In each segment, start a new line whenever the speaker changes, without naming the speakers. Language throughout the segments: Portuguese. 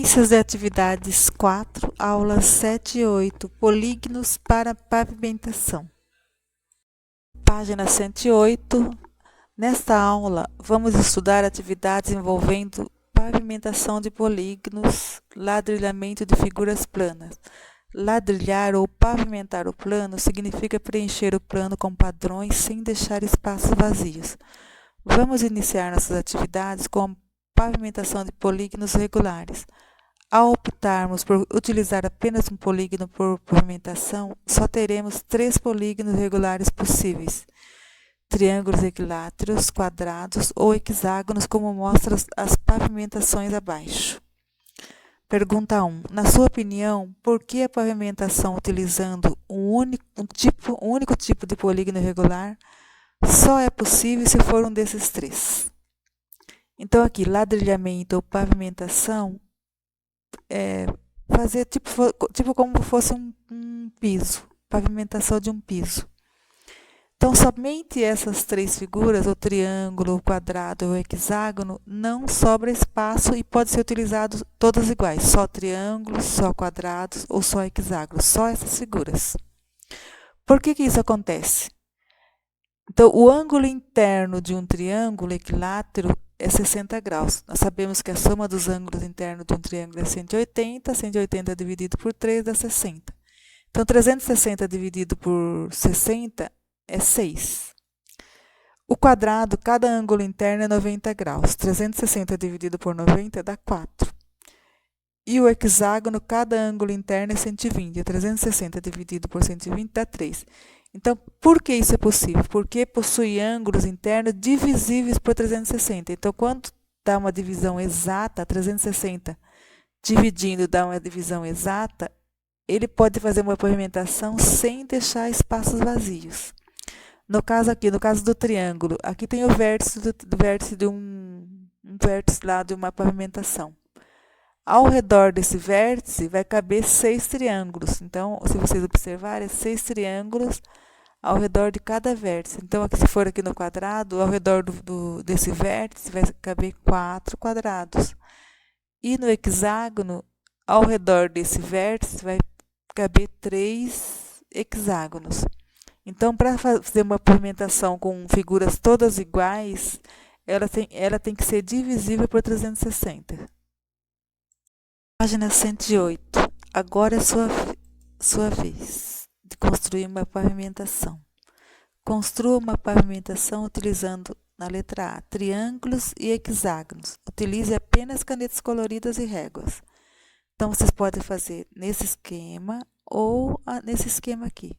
Sequências de atividades 4, aulas 7 e 8, polígonos para pavimentação. Página 108. Nesta aula, vamos estudar atividades envolvendo pavimentação de polígonos, ladrilhamento de figuras planas. Ladrilhar ou pavimentar o plano significa preencher o plano com padrões sem deixar espaços vazios. Vamos iniciar nossas atividades com a pavimentação de polígonos regulares. Ao optarmos por utilizar apenas um polígono por pavimentação, só teremos 3 polígonos regulares possíveis: triângulos equiláteros, quadrados ou hexágonos, como mostram as pavimentações abaixo. Pergunta 1. Na sua opinião, por que a pavimentação utilizando um único tipo de polígono regular só é possível se for um desses 3? Então, aqui, ladrilhamento ou pavimentação é fazer tipo como fosse um piso, pavimentação de um piso. Então, somente essas 3 figuras, o triângulo, o quadrado ou o hexágono, não sobra espaço e pode ser utilizado todas iguais, só triângulos, só quadrados ou só hexágonos, só essas figuras. Por que isso acontece? Então, o ângulo interno de um triângulo equilátero é 60 graus. Nós sabemos que a soma dos ângulos internos de um triângulo é 180, 180 dividido por 3 dá 60. Então, 360 dividido por 60 é 6. O quadrado, cada ângulo interno é 90 graus. 360 dividido por 90 dá 4. E o hexágono, cada ângulo interno é 120. 360 dividido por 120 dá 3. Então, por que isso é possível? Porque possui ângulos internos divisíveis por 360. Então, quando dá uma divisão exata, 360 dividindo dá uma divisão exata, ele pode fazer uma pavimentação sem deixar espaços vazios. No caso aqui, no caso do triângulo, aqui tem o vértice do vértice de um vértice lá de uma pavimentação. Ao redor desse vértice vai caber 6 triângulos. Então, se vocês observarem, 6 triângulos ao redor de cada vértice. Então, aqui, se for aqui no quadrado, ao redor desse vértice vai caber 4 quadrados. E no hexágono, ao redor desse vértice vai caber 3 hexágonos. Então, para fazer uma pavimentação com figuras todas iguais, ela tem que ser divisível por 360. Página 108. Agora é sua vez de construir uma pavimentação. Construa uma pavimentação utilizando, na letra A, triângulos e hexágonos. Utilize apenas canetas coloridas e réguas. Então, vocês podem fazer nesse esquema ou nesse esquema aqui.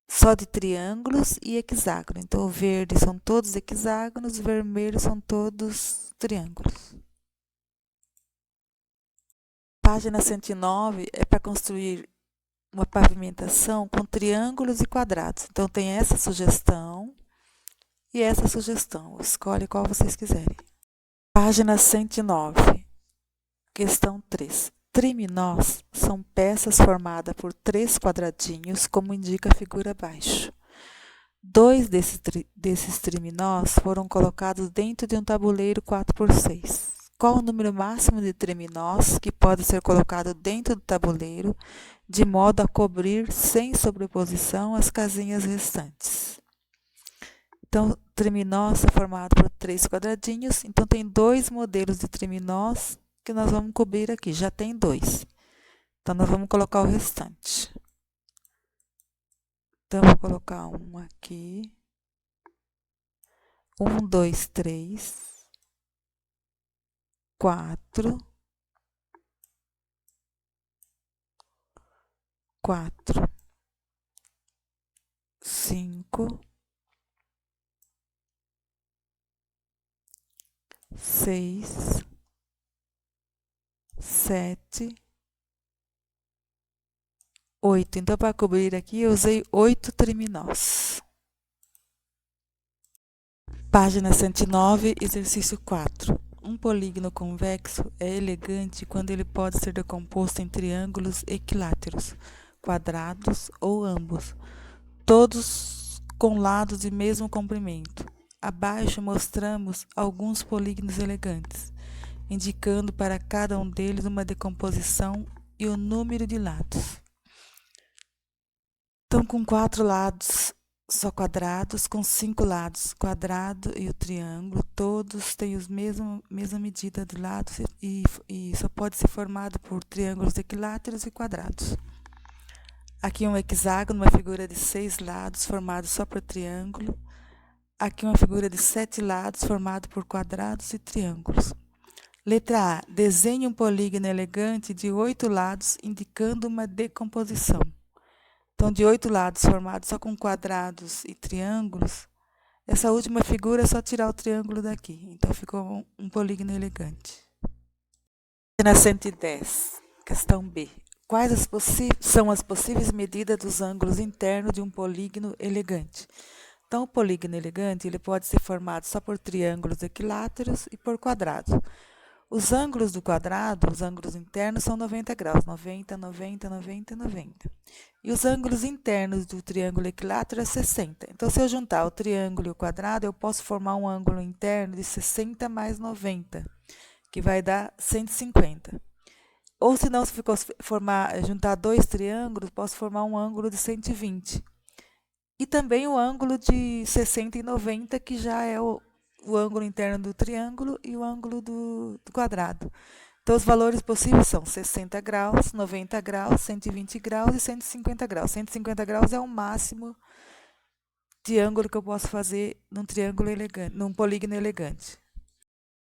Só de triângulos e hexágono. Então, o verde são todos hexágonos, o vermelho são todos triângulos. Página 109 é para construir uma pavimentação com triângulos e quadrados. Então, tem essa sugestão e essa sugestão. Escolhe qual vocês quiserem. Página 109. Questão 3. Triminós são peças formadas por 3 quadradinhos, como indica a figura abaixo. 2 desses triminós foram colocados dentro de um tabuleiro 4x6. Qual o número máximo de triminós que pode ser colocado dentro do tabuleiro, de modo a cobrir sem sobreposição as casinhas restantes? Então, triminós é formado por 3 quadradinhos. Então, tem 2 modelos de triminós que nós vamos cobrir aqui. Já tem 2. Então, nós vamos colocar o restante. Então, vou colocar um aqui. 1, 2, 3. 4, 5, 6, 7, 8. Então, para cobrir aqui, eu usei 8 triminós. Página 109, exercício 4. Um polígono convexo é elegante quando ele pode ser decomposto em triângulos equiláteros, quadrados ou ambos, todos com lados de mesmo comprimento. Abaixo mostramos alguns polígonos elegantes. indicando para cada um deles uma decomposição e o número de lados. Então, com 4 lados só quadrados, com 5 lados quadrado e o triângulo, todos têm a mesma medida de lados e só pode ser formado por triângulos equiláteros e quadrados. Aqui um hexágono, uma figura de 6 lados formado só por triângulo. Aqui uma figura de 7 lados formado por quadrados e triângulos. Letra A. Desenhe um polígono elegante de 8 lados, indicando uma decomposição. Então, de 8 lados formados só com quadrados e triângulos, essa última figura é só tirar o triângulo daqui. Então, ficou um polígono elegante. Na 110, questão B. Quais são as possíveis medidas dos ângulos internos de um polígono elegante? Então, o polígono elegante ele pode ser formado só por triângulos equiláteros e por quadrados. Os ângulos do quadrado, os ângulos internos, são 90 graus. 90, 90, 90, 90. E os ângulos internos do triângulo equilátero é 60. Então, se eu juntar o triângulo e o quadrado, eu posso formar um ângulo interno de 60 mais 90, que vai dar 150. Ou se não, se juntar 2 triângulos, posso formar um ângulo de 120. E também o ângulo de 60 e 90, que já é o ângulo interno do triângulo e o ângulo do quadrado. Então, os valores possíveis são 60 graus, 90 graus, 120 graus e 150 graus. 150 graus é o máximo de ângulo que eu posso fazer num triângulo elegante, num polígono elegante.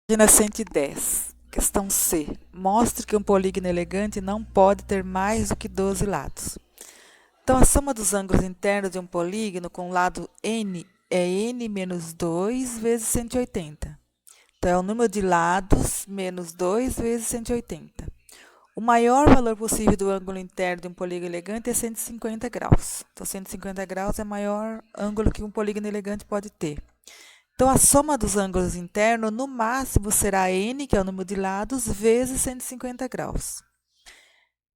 Página 110, questão C. Mostre que um polígono elegante não pode ter mais do que 12 lados. Então, a soma dos ângulos internos de um polígono com lado n é n menos 2 vezes 180. Então, é o número de lados menos 2 vezes 180. O maior valor possível do ângulo interno de um polígono elegante é 150 graus. Então, 150 graus é o maior ângulo que um polígono elegante pode ter. Então, a soma dos ângulos internos, no máximo, será n, que é o número de lados, vezes 150 graus.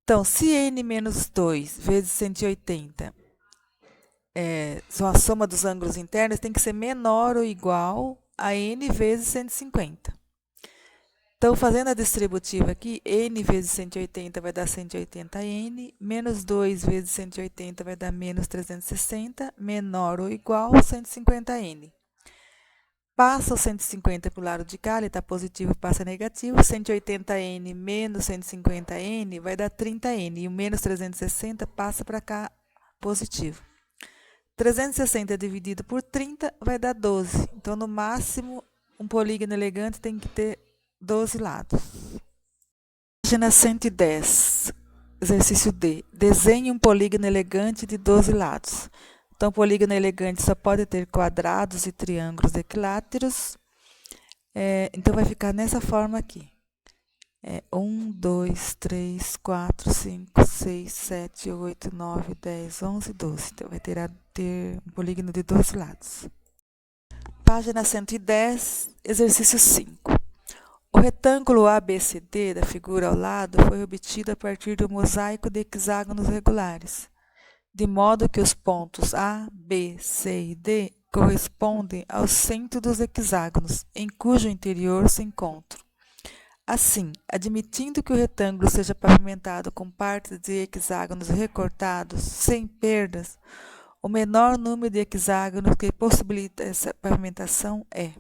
Então, se n menos 2 vezes 180 são a soma dos ângulos internos, tem que ser menor ou igual a n vezes 150. Então, fazendo a distributiva aqui, n vezes 180 vai dar 180n, menos 2 vezes 180 vai dar menos 360, menor ou igual a 150n. Passa o 150 para o lado de cá, ele está positivo, passa negativo. 180n menos 150n vai dar 30n. E o menos 360 passa para cá, positivo. 360 dividido por 30 vai dar 12. Então, no máximo, um polígono elegante tem que ter 12 lados. Página 110, exercício D. Desenhe um polígono elegante de 12 lados. Então, polígono elegante só pode ter quadrados e triângulos equiláteros. Então, vai ficar nessa forma aqui. 1, 2, 3, 4, 5, 6, 7, 8, 9, 10, 11, 12. Então, vai ter um polígono de 12 lados. Página 110, exercício 5. O retângulo ABCD da figura ao lado foi obtido a partir do mosaico de hexágonos regulares, de modo que os pontos A, B, C e D correspondem ao centro dos hexágonos, em cujo interior se encontram. Assim, admitindo que o retângulo seja pavimentado com partes de hexágonos recortados, sem perdas, o menor número de hexágonos que possibilita essa pavimentação é.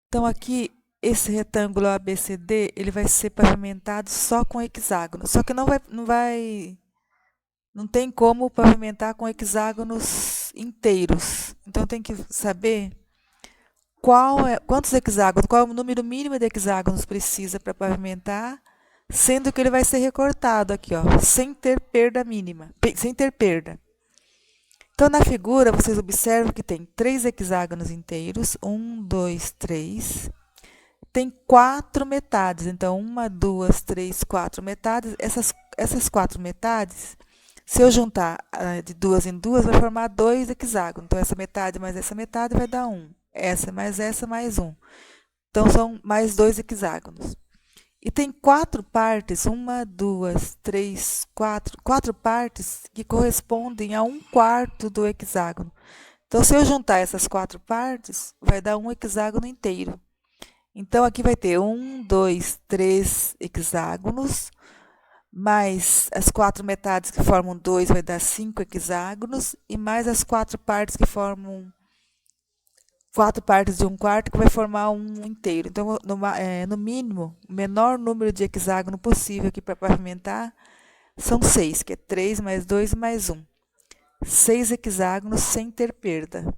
Então, aqui, esse retângulo ABCD, ele vai ser pavimentado só com hexágonos, só que não tem como pavimentar com hexágonos inteiros. Então, tem que saber quantos hexágonos, qual é o número mínimo de hexágonos precisa para pavimentar, sendo que ele vai ser recortado aqui, ó, sem ter perda mínima, sem ter perda. Então, na figura, vocês observam que tem 3 hexágonos inteiros, 1, 2, 3. Tem 4 metades, então 1, 2, 3, 4 metades. Essas 4 metades, se eu juntar de 2 em 2, vai formar 2 hexágonos. Então, essa metade mais essa metade vai dar 1. Essa mais 1. Então, são mais 2 hexágonos. E tem 4 partes, 1, 2, 3, 4. 4 partes que correspondem a 1/4 do hexágono. Então, se eu juntar essas 4 partes, vai dar um hexágono inteiro. Então, aqui vai ter 1, 2, 3 hexágonos, mais as 4 metades que formam 2 vai dar 5 hexágonos, e mais as 4 partes que formam 4 partes de 1/4 que vai formar um inteiro. Então, no mínimo, o menor número de hexágono possível aqui para pavimentar são 6, que é 3 mais 2 mais 1. 6 hexágonos sem ter perda.